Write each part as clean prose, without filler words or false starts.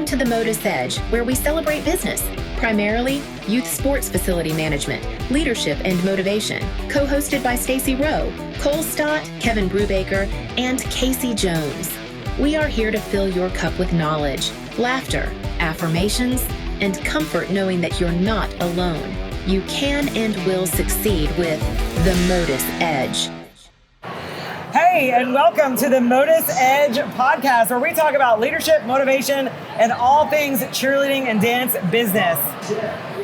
Welcome to the MotUS Edge, where we celebrate business, primarily youth sports facility management, leadership, and motivation. Co-hosted by Stacy Rowe, Cole Stott, Kevin Brubaker, and Casey Jones. We are here to fill your cup with knowledge, laughter, affirmations, and comfort knowing that you're not alone. You can and will succeed with the MotUS Edge. Hey, and welcome to the MotUS Edge Podcast, where we talk about leadership, motivation, and all things cheerleading and dance business.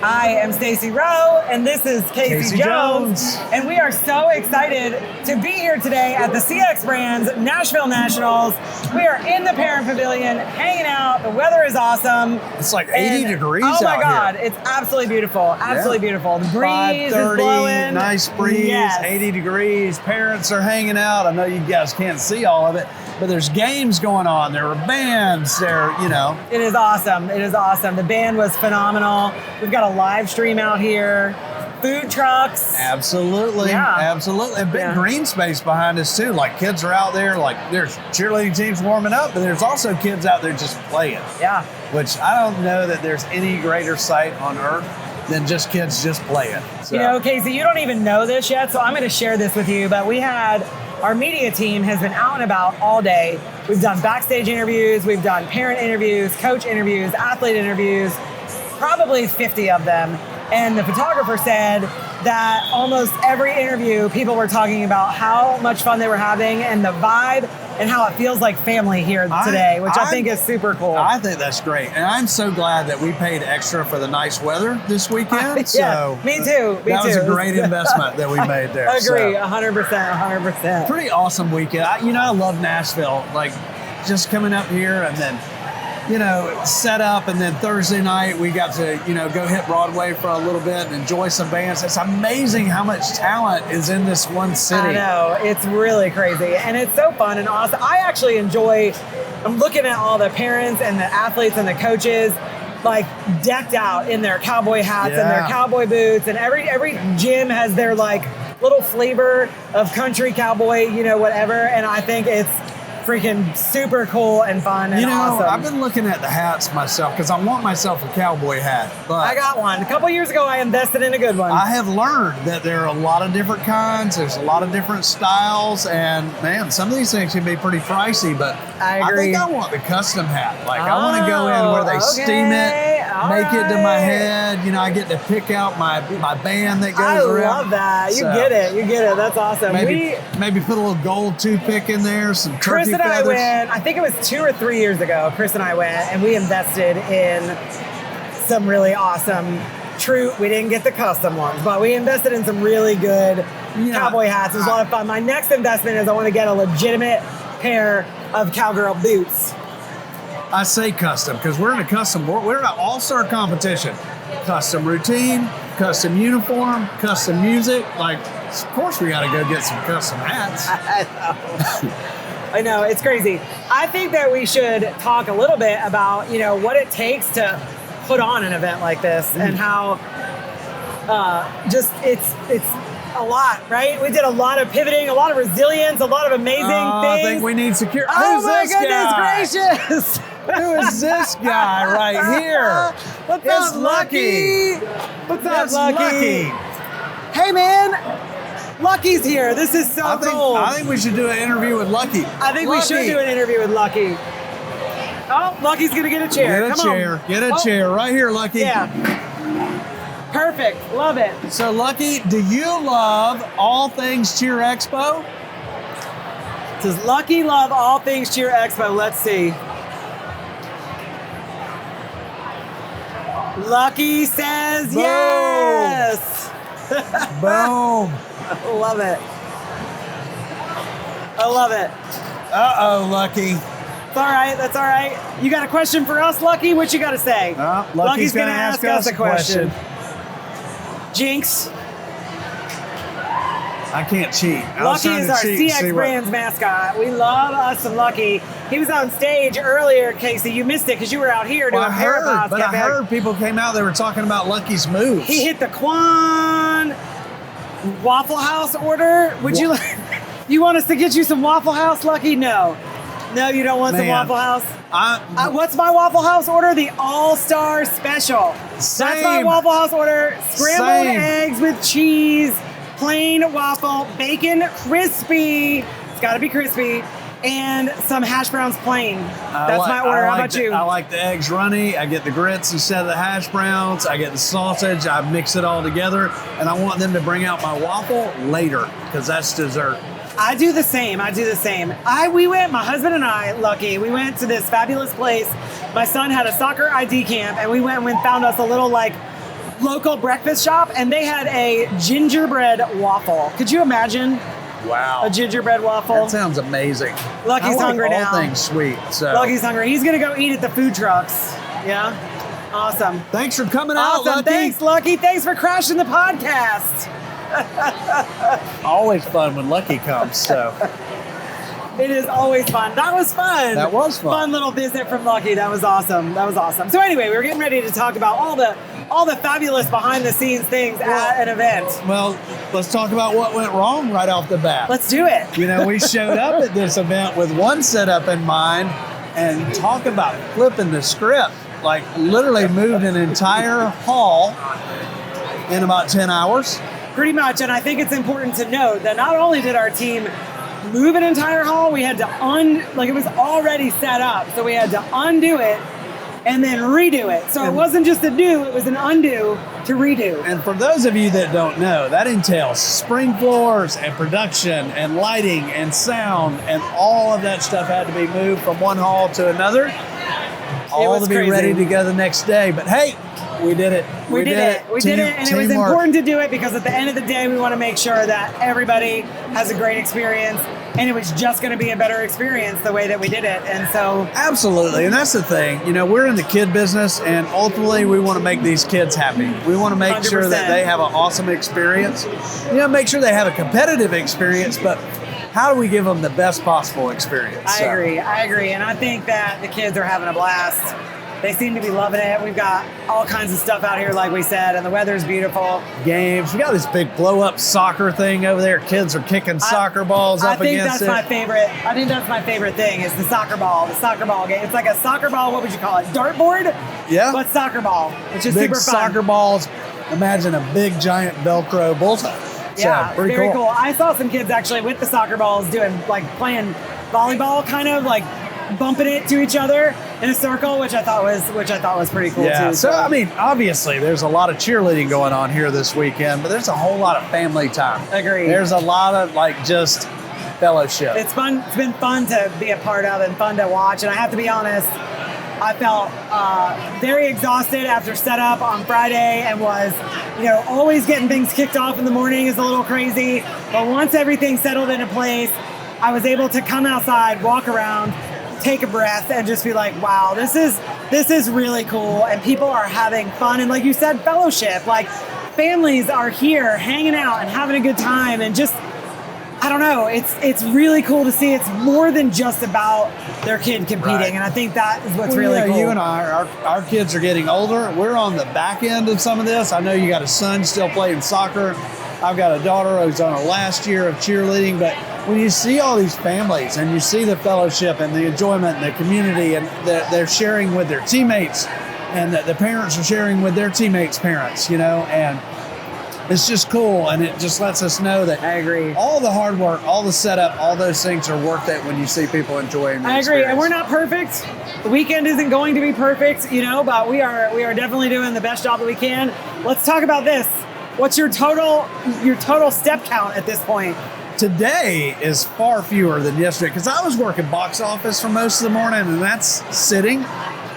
I am Stacy Rowe, and this is Casey Jones. And we are so excited to be here today at the CheerExpo Nashville Nationals. We are in the Parent Pavilion, hanging out. The weather is awesome. It's like 80 degrees out here. Oh my God, it's absolutely beautiful. Absolutely beautiful. The breeze is blowing. Nice breeze, yes. 80 degrees. Parents are hanging out. I know you guys can't see all of it, but there's games going on. There are bands. It is awesome. It is awesome. The band was phenomenal. We've got a live stream out here. Food trucks. Absolutely. Yeah. Absolutely. A big green space behind us too. Like kids are out there, like there's cheerleading teams warming up, but there's also kids out there just playing. Yeah. Which I don't know that there's any greater sight on earth than just kids just playing. So. You know, Casey, you don't even know this yet, so I'm going to share this with you, but our media team has been out and about all day. We've done backstage interviews, we've done parent interviews, coach interviews, athlete interviews, probably 50 of them. And the photographer said that almost every interview, people were talking about how much fun they were having and the vibe and how it feels like family here today, which I think is super cool. I think that's great. And I'm so glad that we paid extra for the nice weather this weekend. Yeah, me too. That was a great investment that we made there. Agree, 100%. Pretty awesome weekend. I love Nashville. Like, just coming up here and then, set up, and then Thursday night we got to, go hit Broadway for a little bit and enjoy some bands. It's amazing how much talent is in this one city. I know, it's really crazy, and it's so fun and awesome. I actually I'm looking at all the parents and the athletes and the coaches, like decked out in their cowboy hats and their cowboy boots, and every gym has their like little flavor of country cowboy, whatever, and I think it's freaking super cool and fun and awesome. I've been looking at the hats myself because I want myself a cowboy hat. But I got one. A couple years ago, I invested in a good one. I have learned that there are a lot of different kinds. There's a lot of different styles. And, man, some of these things can be pretty pricey. But I agree. think I want the custom hat. Like, I want to go in where they steam it, make it to my head. I get to pick out my band that goes around. I love that. You get it. That's awesome. Maybe put a little gold toothpick in there, some turkey feathers. I went, I think it was 2 or 3 years ago, Chris and I went, and we invested in some really awesome we didn't get the custom ones, but we invested in some really good cowboy hats. It was a lot of fun. My next investment is I want to get a legitimate pair of cowgirl boots. I say custom because we're in an all-star competition. Custom routine, custom uniform, custom music. Like, of course we got to go get some custom hats. I know, it's crazy. I think that we should talk a little bit about, what it takes to put on an event like this and how it's a lot, right? We did a lot of pivoting, a lot of resilience, a lot of amazing things. I think we need security. Oh my goodness gracious! Who is this guy right here? What's up, Lucky? What's up, Lucky? Hey, man. Lucky's here. This is so cool. I think we should do an interview with Lucky. I think we should do an interview with Lucky. Oh, Lucky's going to get a chair. Get a chair. Right here, Lucky. Yeah. Perfect. Love it. So, Lucky, do you love all things CheerExpo? Does Lucky love all things CheerExpo? Let's see. Lucky says Boom. yes. Boom. I love it. I love it. Uh-oh, Lucky. It's all right. That's all right. You got a question for us, Lucky? What you got to say? Lucky's going to ask us a question. Jinx. I can't cheat. Lucky is our CX Brands mascot. We love us some Lucky. He was on stage earlier, Casey. You missed it because you were out here doing Parapods. But I heard people came out, they were talking about Lucky's moves. He hit the Quan Waffle House order. You want us to get you some Waffle House, Lucky? No. No, you don't want some Man. Waffle House? What's my Waffle House order? The All-Star Special. Same. That's my Waffle House order. Scrambled eggs with cheese, plain waffle, bacon crispy. It's got to be crispy. And some hash browns plain. That's my order. How about you? I like the eggs runny. I get the grits instead of the hash browns. I get the sausage. I mix it all together. And I want them to bring out my waffle later because that's dessert. I do the same. We went, my husband and I, Lucky, we went to this fabulous place. My son had a soccer ID camp, and we went and found us a little local breakfast shop, and they had a gingerbread waffle. Could you imagine? Wow. A gingerbread waffle. That sounds amazing. Lucky's hungry now. All things sweet. So. Lucky's hungry. He's going to go eat at the food trucks. Yeah? Awesome. Thanks for coming out, Lucky. Thanks, Lucky. Thanks for crashing the podcast. Always fun when Lucky comes, so. It is always fun. That was fun. That was fun. Fun little visit from Lucky. That was awesome. So anyway, we're getting ready to talk about all the fabulous behind the scenes things at an event. Well, let's talk about what went wrong right off the bat. Let's do it. You know, we showed up at this event with one setup in mind, and talk about flipping the script. Like literally moved an entire hall in about 10 hours. Pretty much, and I think it's important to note that not only did our team move an entire hall, we had to it was already set up, so we had to undo it and then redo it. So it wasn't just a do, it was an undo to redo. And for those of you that don't know, that entails spring floors and production and lighting and sound, and all of that stuff had to be moved from one hall to another, all to be crazy. ready to go the next day. But hey, we did it. We did it, and it was Teamwork. important to do it because at the end of the day, we want to make sure that everybody has a great experience, and it was just going to be a better experience the way that we did it. And so, absolutely, and that's the thing. You know, we're in the kid business, and ultimately, we want to make these kids happy. We want to make sure that they have an awesome experience. You know, make sure they have a competitive experience, but how do we give them the best possible experience? I agree, and I think that the kids are having a blast. They seem to be loving it. We've got all kinds of stuff out here, like we said, and the weather's beautiful. Games. We got this big blow-up soccer thing over there. Kids are kicking soccer balls up against it. I think that's my favorite thing is the soccer ball game. It's like a soccer ball, what would you call it? Dartboard? Yeah. But soccer ball, which is big super fun. soccer balls. Imagine a big, giant Velcro bullseye. Yeah, so, very cool. I saw some kids actually with the soccer balls playing volleyball, kind of like bumping it to each other in a circle, which I thought was pretty cool too. So I mean, obviously, there's a lot of cheerleading going on here this weekend, but there's a whole lot of family time. Agreed. There's a lot of just fellowship. It's fun. It's been fun to be a part of and fun to watch. And I have to be honest, I felt very exhausted after setup on Friday and was, always getting things kicked off in the morning is a little crazy. But once everything settled into place, I was able to come outside, walk around, take a breath, and just be like, wow, this is really cool. And people are having fun. And like you said, fellowship, like families are here hanging out and having a good time. And just, I don't know, it's really cool to see. It's more than just about their kid competing. Right. And I think that is what's really cool. You and I, our kids are getting older. We're on the back end of some of this. I know you got a son still playing soccer. I've got a daughter who's on her last year of cheerleading. But when you see all these families and you see the fellowship and the enjoyment and the community, and they're sharing with their teammates, and the parents are sharing with their teammates' parents, and it's just cool, and it just lets us know that I agree. All the hard work, all the setup, all those things are worth it when you see people enjoying the experience. And we're not perfect. The weekend isn't going to be perfect, but we are definitely doing the best job that we can. Let's talk about this. What's your total step count at this point? Today is far fewer than yesterday because I was working box office for most of the morning, and that's sitting.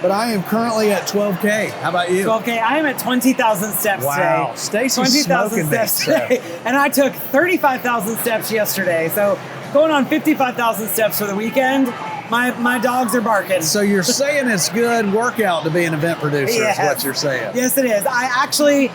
But I am currently at 12K. How about you? 12K. I am at 20,000 steps today. Wow. Stacy's 20,000 steps today. And I took 35,000 steps yesterday. So going on 55,000 steps for the weekend. My dogs are barking. So you're saying it's good workout to be an event producer is what you're saying. Yes, it is. I actually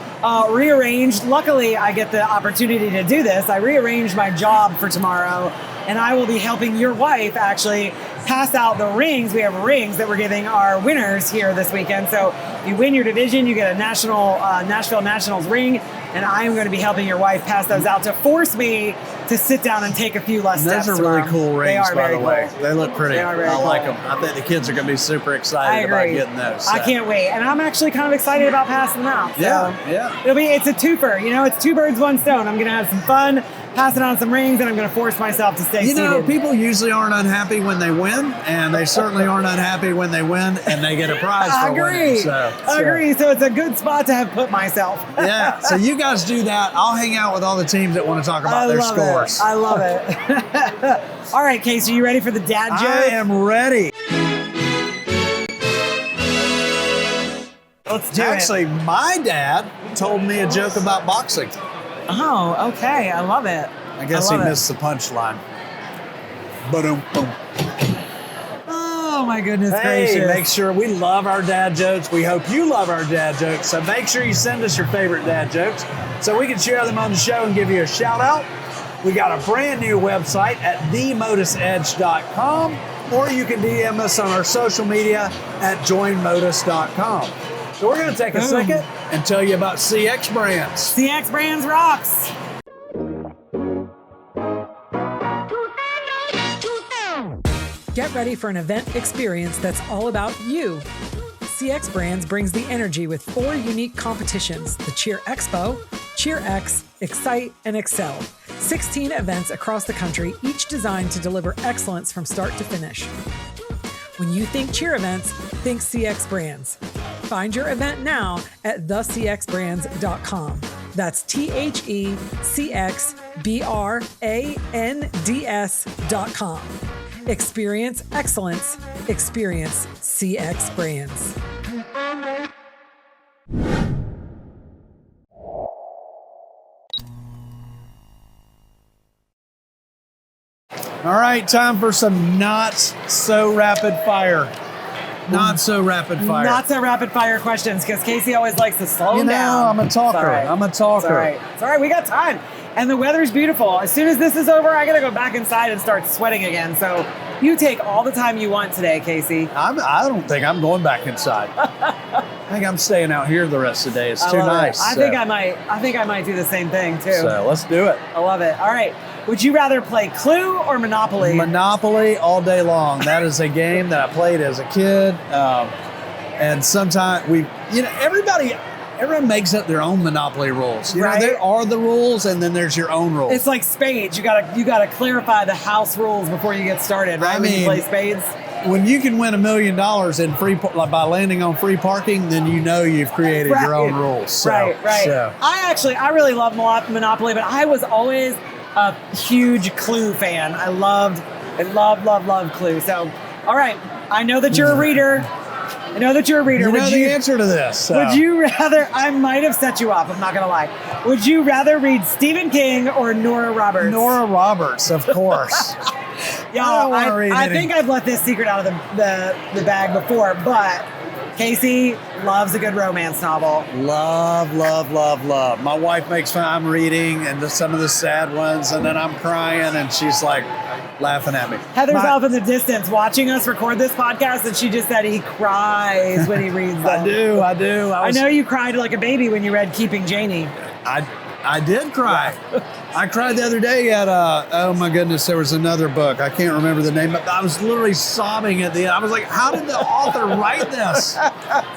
rearranged. Luckily, I get the opportunity to do this. I rearranged my job for tomorrow, and I will be helping your wife actually pass out the rings. We have rings that we're giving our winners here this weekend. So if you win your division, you get a Nashville Nationals ring, and I am going to be helping your wife pass those out to force me to sit down and take a few less steps. Those are really tomorrow. cool rings, They are by very the way. cool. They look pretty. They are very cool. like them. I think the kids are going to be super excited about getting those. So. I can't wait. And I'm actually kind of excited about passing them out. So Yeah. it's a twofer. It's two birds, one stone. I'm going to have some fun, passing out some rings, and I'm going to force myself to stay seated. People usually aren't unhappy when they win, and they certainly aren't unhappy when they win and they get a prize for winning. I agree. So it's a good spot to have put myself. Yeah. So you guys do that. I'll hang out with all the teams that want to talk about their scores. I love it. All right, Casey, you ready for the dad joke? I am ready. Let's do it. Actually, my dad told me a joke about boxing. Oh, okay. I love it. I guess he missed the punchline. Ba-dum, boom. Oh, my goodness Hey, gracious. make sure we love our dad jokes. We hope you love our dad jokes. So make sure you send us your favorite dad jokes so we can share them on the show and give you a shout out. We got a brand new website at MotUSEdge.com, or you can DM us on our social media at joinmotus.com. So we're going to take a second and tell you about CX Brands. CX Brands rocks. Get ready for an event experience that's all about you. CX Brands brings the energy with 4 unique competitions: the CheerExpo, CheerX, Excite, and Excel. 16 events across the country, each designed to deliver excellence from start to finish. When you think cheer events, think CX Brands. Find your event now at thecxbrands.com. That's THECXBRANDS.com. Experience excellence. Experience CX Brands. All right, time for some not so rapid fire. Not so rapid fire. Not so rapid fire questions, because Casey always likes to slow down. I'm a talker. It's all right. I'm a talker. It's all right. It's all right. We got time. And the weather's beautiful. As soon as this is over, I got to go back inside and start sweating again. So you take all the time you want today, Casey. I don't think I'm going back inside. I think I'm staying out here the rest of the day. It's too nice. I think I might do the same thing too. So let's do it. I love it. All right. Would you rather play Clue or Monopoly? Monopoly all day long. That is a game that I played as a kid. And sometimes everyone makes up their own Monopoly rules. You know, there are the rules, and then there's your own rules. It's like spades. You gotta clarify the house rules before you get started, right? When you play spades. When you can win $1 million in free by landing on free parking, then you know you've created your own rules. So, right. So. I really love Monopoly, but I was always a huge Clue fan. I loved Clue. So, all right, I know that you're a reader. You know the answer to this. So. Would you rather? I might have set you up. I'm not gonna lie. Would you rather read Stephen King or Nora Roberts? Nora Roberts, of course. Y'all, I think I've let this secret out of the bag before, but Casey loves a good romance novel. Love. My wife makes fun. I'm reading and some of the sad ones, and then I'm crying, and she's like laughing at me. Heather's off in the distance watching us record this podcast, and she just said he cries when he reads them. I do. I know you cried like a baby when you read Keeping Janie. I did cry. I cried the other day at, oh my goodness, there was another book. I can't remember the name, but I was literally sobbing at the end. I was like, how did the author write this?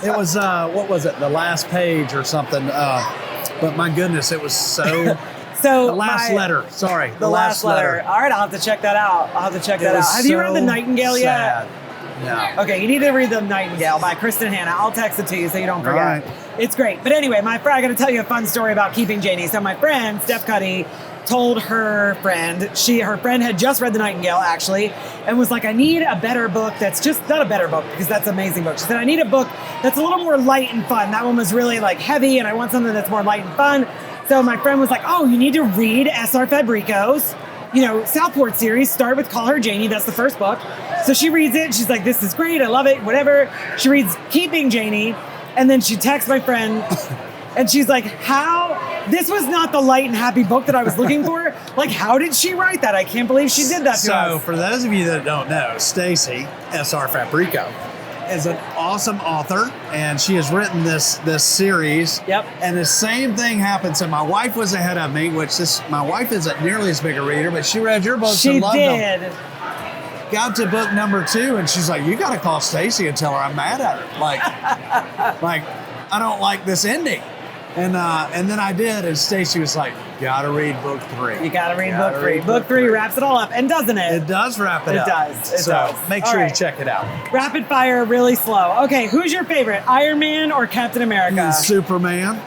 It was, what was it, The Last Page or something. But my goodness, it was so... The Last Letter. Sorry. The Last Letter. All right, I'll have to check that out. Have you read The Nightingale yet? No. Okay, you need to read The Nightingale by Kristen Hanna. I'll text it to you so you don't forget. All right. It's great. But anyway, I got to tell you a fun story about Keeping Janie. So my friend, Steph Cuddy, told her friend, her friend had just read The Nightingale, actually, and was like, I need a better book that's just, not a better book, because that's an amazing book. She said, I need a book that's a little more light and fun. That one was really like heavy, and I want something that's more light and fun. So my friend was like, oh, you need to read S.R. Fabrico's, Southport series. Start with Call Her Janie. That's the first book. So she reads it. She's like, this is great. I love it. Whatever. She reads Keeping Janie. And then she texts my friend. And she's like, this was not the light and happy book that I was looking for. Like, how did she write that? I can't believe she did that to us. So for those of you that don't know, Stacy, S.R. Fabrico, is an awesome author, and she has written this series. Yep. And the same thing happened. So my wife was ahead of me, my wife isn't nearly as big a reader, but she read your books and loved them. Got to book number 2, and she's like, "You got to call Stacy and tell her I'm mad at her. Like I don't like this ending." And then I did, and Stacy was like, "Gotta read book 3. You gotta read book 3. Book 3 wraps it all up, and doesn't it? It does wrap it up. It does. It does. Make sure you check it out. Rapid fire, really slow. Okay, who's your favorite, Iron Man or Captain America? Superman.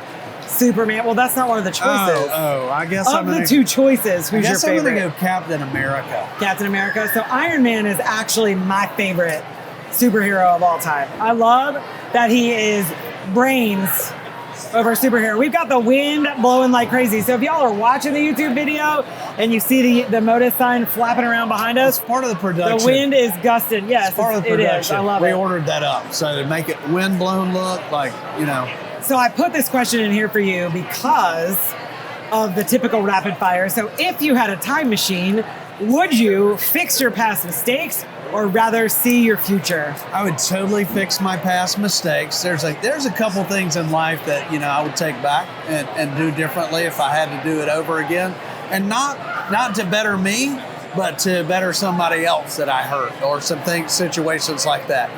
Superman. Well, that's not one of the choices. I guess of the 2 choices, who's your favorite? I'm gonna go Captain America. Captain America. So Iron Man is actually my favorite superhero of all time. I love that he is brains over superhero. We've got the wind blowing like crazy. So if y'all are watching the YouTube video and you see the MotUS sign flapping around behind us, it's part of the production. The wind is gusting. Yes, it's part of the production. It is. I love it. We ordered that up so to make it wind blown look like, So I put this question in here for you because of the typical rapid fire. So if you had a time machine, would you fix your past mistakes or rather see your future? I would totally fix my past mistakes. There's a couple things in life that, I would take back and do differently if I had to do it over again. And not to better me, but to better somebody else that I hurt or situations like that,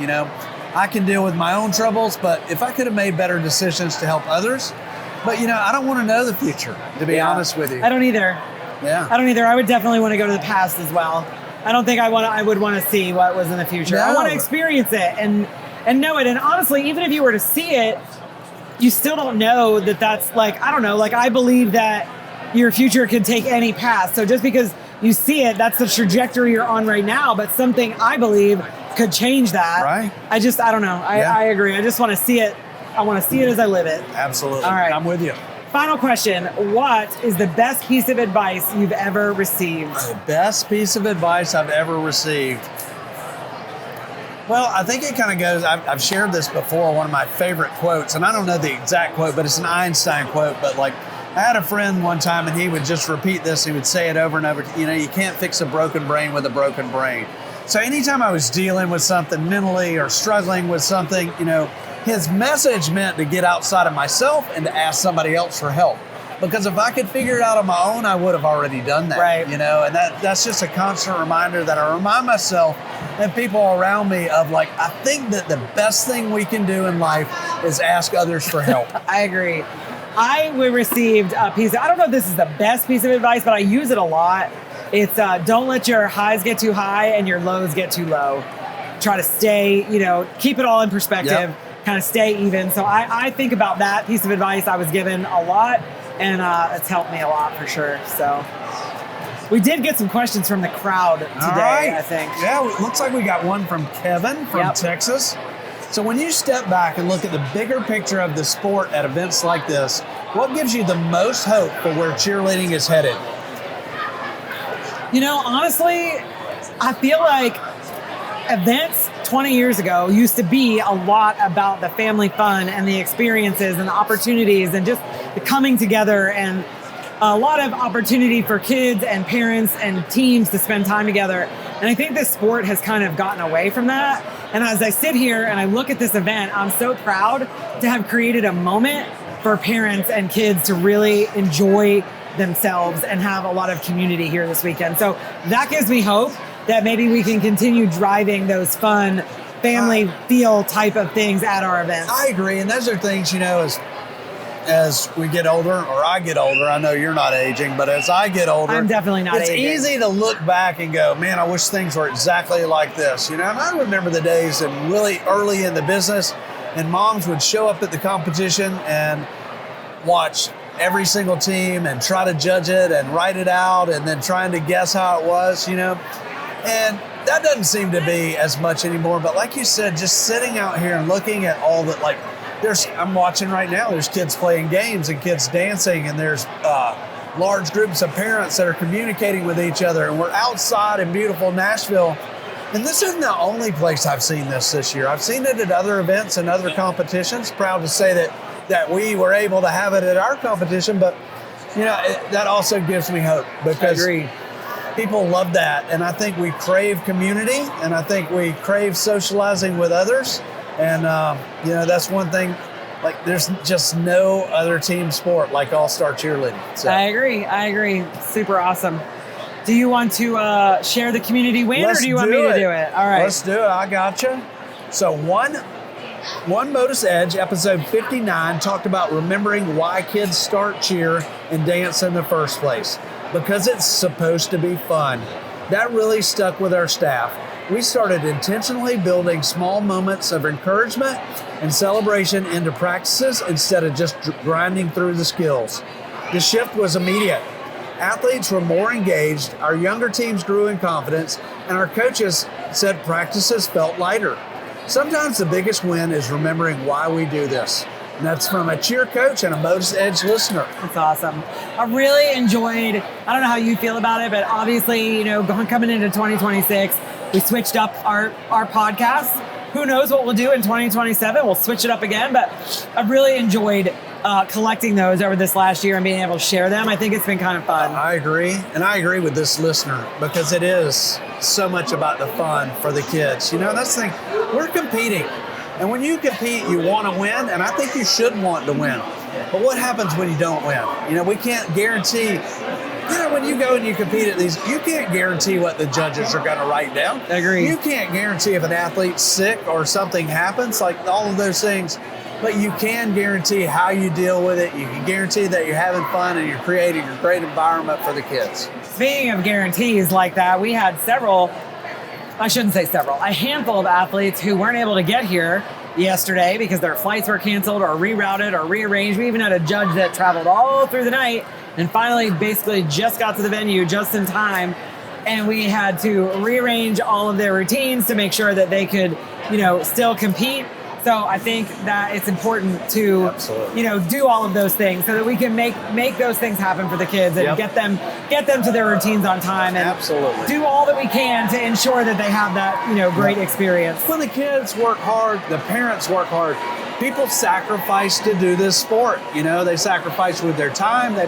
I can deal with my own troubles, but if I could have made better decisions to help others, but I don't want to know the future, to be honest with you. I don't either. Yeah. I don't either. I would definitely want to go to the past as well. I don't think I would want to see what was in the future. No. I want to experience it and know it. And honestly, even if you were to see it, you still don't know that's I believe that your future could take any path. So just because you see it, that's the trajectory you're on right now. But something I believe could change that. Right. I don't know. I agree. I just want to see it. I want to see it as I live it. Absolutely. All right. I'm with you. Final question. What is the best piece of advice you've ever received? The best piece of advice I've ever received. Well, I think it kind of goes, I've shared this before, one of my favorite quotes, and I don't know the exact quote, but it's an Einstein quote, but I had a friend one time and he would just repeat this. He would say it over and over. You can't fix a broken brain with a broken brain. So anytime I was dealing with something mentally or struggling with something, his message meant to get outside of myself and to ask somebody else for help. Because if I could figure it out on my own, I would have already done that. Right. And that's just a constant reminder that I remind myself and people around me of I think that the best thing we can do in life is ask others for help. I agree. I received a piece I don't know if this is the best piece of advice, but I use it a lot. It's don't let your highs get too high and your lows get too low. Try to stay, keep it all in perspective, kind of stay even. So I think about that piece of advice I was given a lot, and it's helped me a lot for sure. So we did get some questions from the crowd today, I think. Yeah, it looks like we got one from Kevin from Texas. So when you step back and look at the bigger picture of the sport at events like this, what gives you the most hope for where cheerleading is headed? Honestly, I feel like events 20 years ago used to be a lot about the family fun and the experiences and the opportunities and just the coming together and a lot of opportunity for kids and parents and teams to spend time together. And I think this sport has kind of gotten away from that. And as I sit here and I look at this event, I'm so proud to have created a moment for parents and kids to really enjoy themselves and have a lot of community here this weekend. So that gives me hope that maybe we can continue driving those fun family feel type of things at our events. I agree. And those are things, as we get older, or I get older, I know you're not aging, but as I get older, I'm definitely not aging. It's easy to look back and go, man, I wish things were exactly like this. And I remember the days and really early in the business, and moms would show up at the competition and watch every single team and try to judge it and write it out and then trying to guess how it was, and that doesn't seem to be as much anymore. But like you said, just sitting out here and looking at all that, I'm watching right now, there's kids playing games and kids dancing, and there's large groups of parents that are communicating with each other, and we're outside in beautiful Nashville. And this isn't the only place I've seen this year. I've seen it at other events and other competitions. Proud to say that we were able to have it at our competition, but that also gives me hope because people love that. And I think we crave community, and I think we crave socializing with others. And, that's one thing. Like, there's just no other team sport like all-star cheerleading. So. I agree. Super awesome. Do you want to share the community win, or do you want me to do it? All right. Let's do it. I gotcha. So one MotUS Edge, episode 59, talked about remembering why kids start cheer and dance in the first place. Because it's supposed to be fun. That really stuck with our staff. We started intentionally building small moments of encouragement and celebration into practices instead of just grinding through the skills. The shift was immediate. Athletes were more engaged, our younger teams grew in confidence, and our coaches said practices felt lighter. Sometimes the biggest win is remembering why we do this. And that's from a cheer coach and a MotUS Edge listener. That's awesome. I really enjoyed, I don't know how you feel about it, but obviously, coming into 2026, we switched up our podcast. Who knows what we'll do in 2027? We'll switch it up again, but I've really enjoyed collecting those over this last year and being able to share them. I think it's been kind of fun. I agree. And I agree with this listener because it is so much about the fun for the kids. That's the thing. We're competing. And when you compete, you want to win, and I think you should want to win. But what happens when you don't win? We can't guarantee. When you go and you compete at these, you can't guarantee what the judges are going to write down. Agree. You can't guarantee if an athlete's sick or something happens, like all of those things. But you can guarantee how you deal with it. You can guarantee that you're having fun and you're creating a great environment for the kids. Speaking of guarantees like that, we had a handful of athletes who weren't able to get here yesterday because their flights were canceled or rerouted or rearranged. We even had a judge that traveled all through the night and finally basically just got to the venue just in time. And we had to rearrange all of their routines to make sure that they could, still compete. So I think that it's important to, do all of those things so that we can make those things happen for the kids and get them to their routines on time and do all that we can to ensure that they have that, great experience. When the kids work hard, the parents work hard. People sacrifice to do this sport. They sacrifice with their time. They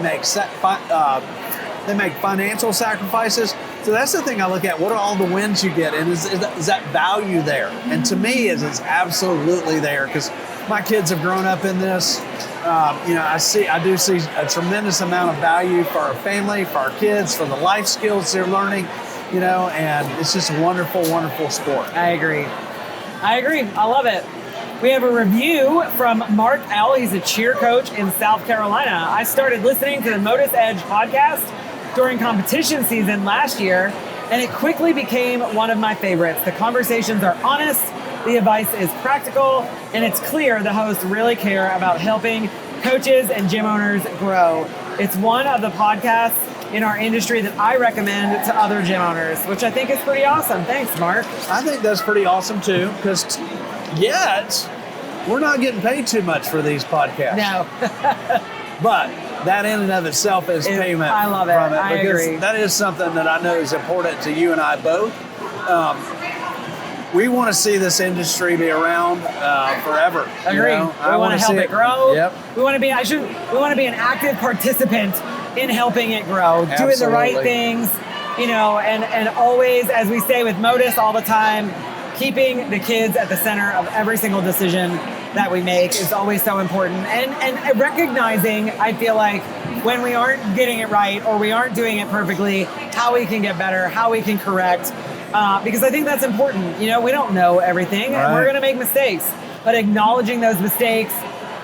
make financial sacrifices. So that's the thing I look at. What are all the wins you get? And is that value there? And to me, it's absolutely there because my kids have grown up in this. I do see a tremendous amount of value for our family, for our kids, for the life skills they're learning, and it's just a wonderful, wonderful sport. I agree. I love it. We have a review from Mark L. He's a cheer coach in South Carolina. I started listening to the MotUS Edge podcast during competition season last year, and it quickly became one of my favorites. The conversations are honest, the advice is practical, and it's clear the hosts really care about helping coaches and gym owners grow. It's one of the podcasts in our industry that I recommend to other gym owners, which I think is pretty awesome. Thanks, Mark. I think that's pretty awesome too, because yet we're not getting paid too much for these podcasts. No. But that in and of itself is payment. I love it. From it I agree. That is something that I know is important to you and I both. We want to see this industry be around forever. Agree. We want to help it grow. Yep. We want to be an active participant in helping it grow, doing the right things, and always, as we say with MotUS all the time, keeping the kids at the center of every single decision that we make is always so important. And recognizing, I feel like, when we aren't getting it right or we aren't doing it perfectly, how we can get better, how we can correct. Because I think that's important. We don't know everything and we're going to make mistakes. But acknowledging those mistakes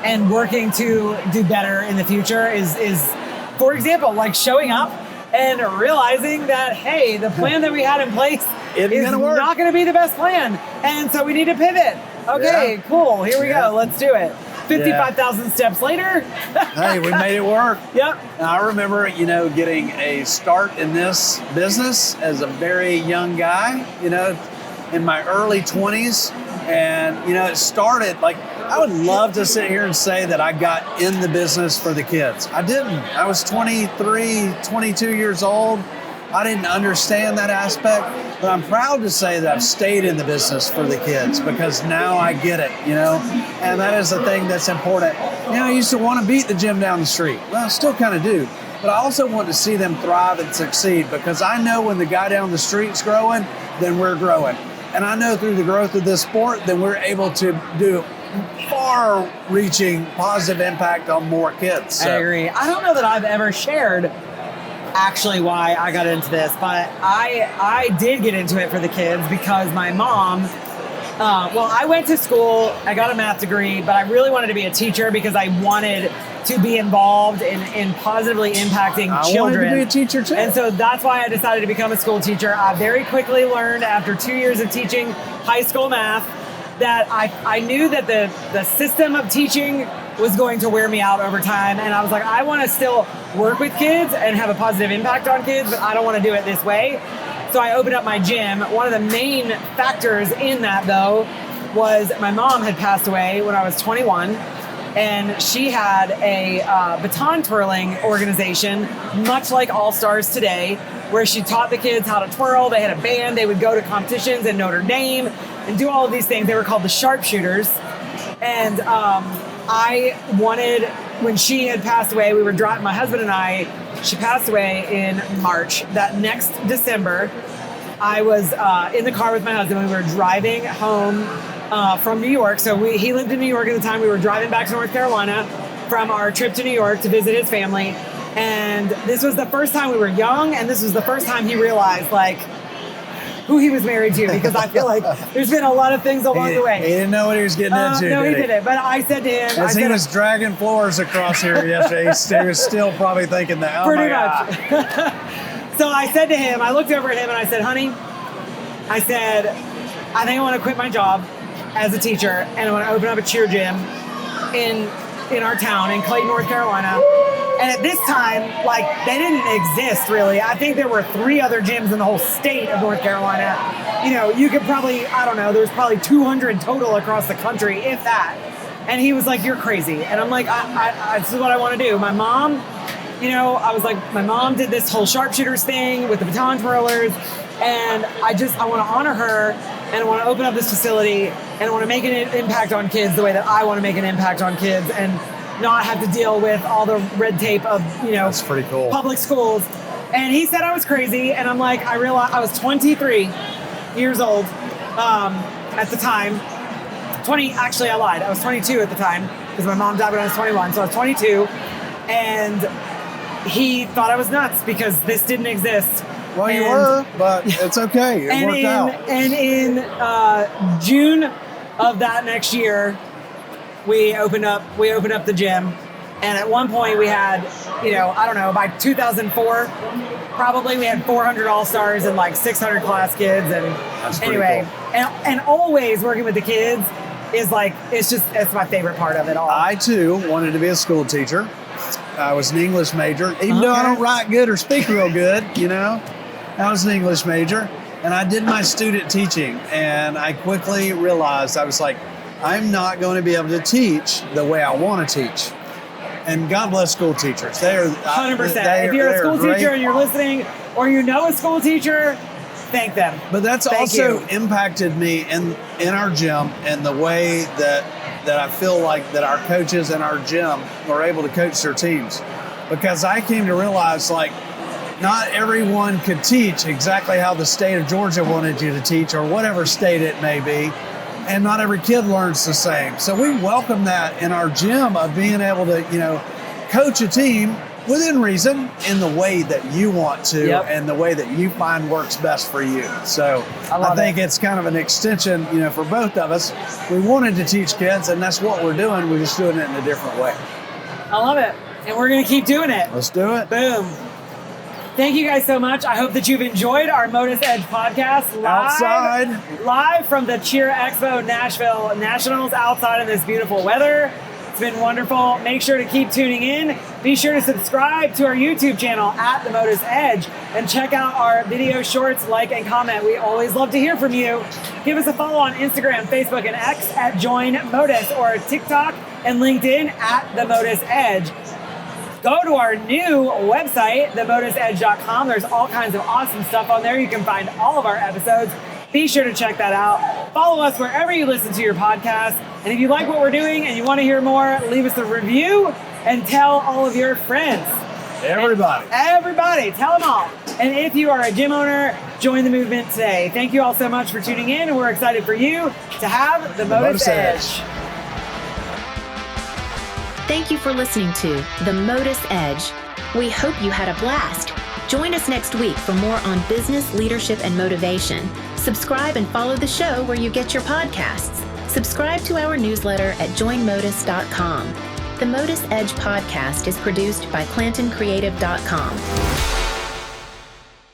and working to do better in the future is for example, like showing up and realizing that, hey, the plan that we had in place is not going to be the best plan. And so we need to pivot. Okay, cool. Here we go. Let's do it. 55,000 steps later. Hey, we made it work. Yep. And I remember, getting a start in this business as a very young guy, in my early 20s. And, it started like, I would love to sit here and say that I got in the business for the kids. I didn't. I was 23, 22 years old. I didn't understand that aspect, but I'm proud to say that I've stayed in the business for the kids because now I get it, and that is the thing that's important. I used to want to beat the gym down the street. Well, I still kind of do, but I also want to see them thrive and succeed because I know when the guy down the street's growing, then we're growing. And I know through the growth of this sport that we're able to do far-reaching positive impact on more kids. So. I agree. I don't know that I've ever shared actually why I got into this, but I did get into it for the kids because my mom, I went to school, I got a math degree, but I really wanted to be a teacher because I wanted to be involved in positively impacting children. I wanted to be a teacher too. And so that's why I decided to become a school teacher. I very quickly learned after 2 years of teaching high school math that I knew that the system of teaching was going to wear me out over time. And I was like, I want to still work with kids and have a positive impact on kids, but I don't want to do it this way. So I opened up my gym. One of the main factors in that, though, was my mom had passed away when I was 21. And she had a baton twirling organization, much like All Stars today, where she taught the kids how to twirl. They had a band. They would go to competitions in Notre Dame and do all of these things. They were called the Sharpshooters. And I wanted, when she had passed away, we were driving, my husband and I, she passed away in March. That next December, I was in the car with my husband. We were driving home from New York. So he lived in New York at the time. We were driving back to North Carolina from our trip to New York to visit his family. And this was the first time we were young. And this was the first time he realized, like, who he was married to, because I feel like there's been a lot of things along the way. He didn't know what he was getting into. No, he didn't. But I said to him, as he was dragging floors across here yesterday, he was still probably thinking that. Pretty much. So I said to him, I looked over at him and I said, honey, I said, I think I want to quit my job as a teacher and I want to open up a cheer gym in our town in Clayton, North Carolina. And at this time, like, they didn't exist really. I think there were 3 other gyms in the whole state of North Carolina. You know, you could probably, I don't know, there's probably 200 total across the country, if that. And he was like, you're crazy. And I'm like, this is what I want to do. My mom, you know, I was like, my mom did this whole sharpshooters thing with the baton twirlers. And I want to honor her, and I want to open up this facility, and I want to make an impact on kids the way that I want to make an impact on kids, and not have to deal with all the red tape of, you know, that's pretty cool, public schools. And he said I was crazy, and I'm like, I realized I was 23 years old at the time. Actually, I lied. I was 22 at the time because my mom died when I was 21, so I was 22. And he thought I was nuts because this didn't exist. Well, you were, but it's okay. It worked out. And in June of that next year, we opened up the gym. And at one point we had, you know, I don't know, by 2004, probably we had 400 All-Stars and like 600 class kids. And that's anyway, cool. and always working with the kids is like, it's my favorite part of it all. I too wanted to be a school teacher. I was an English major, even though I don't write good or speak real good, you know. I was an English major, and I did my student teaching, and I quickly realized, I was like, I'm not going to be able to teach the way I want to teach. And God bless school teachers. They are 100%. If you're a school teacher and you're listening, or you know a school teacher, thank them. But that's also impacted me in our gym and the way that I feel like that our coaches in our gym are able to coach their teams. Because I came to realize, like, not everyone could teach exactly how the state of Georgia wanted you to teach, or whatever state it may be, and not every kid learns the same. So we welcome that in our gym of being able to, you know, coach a team within reason in the way that you want to, and the way that you find works best for you. So I think it's kind of an extension, you know, for both of us. We wanted to teach kids, and that's what we're doing. We're just doing it in a different way. I love it. And we're going to keep doing it. Let's do it. Boom. Thank you guys so much. I hope that you've enjoyed our MotUS Edge podcast live from the CheerExpo Nashville Nationals outside in this beautiful weather. It's been wonderful. Make sure to keep tuning in. Be sure to subscribe to our YouTube channel at the MotUS Edge and check out our video shorts, like and comment. We always love to hear from you. Give us a follow on Instagram, Facebook, and X at Join MotUS, or TikTok and LinkedIn at the MotUS Edge. Go to our new website, themotusedge.com. There's all kinds of awesome stuff on there. You can find all of our episodes. Be sure to check that out. Follow us wherever you listen to your podcast. And if you like what we're doing and you want to hear more, leave us a review and tell all of your friends. Everybody. Tell them all. And if you are a gym owner, join the movement today. Thank you all so much for tuning in, and we're excited for you to have the MotUS Edge. Thank you for listening to the MotUS Edge. We hope you had a blast. Join us next week for more on business, leadership, and motivation. Subscribe and follow the show where you get your podcasts. Subscribe to our newsletter at joinmotus.com. The MotUS Edge podcast is produced by ClantonCreative.com.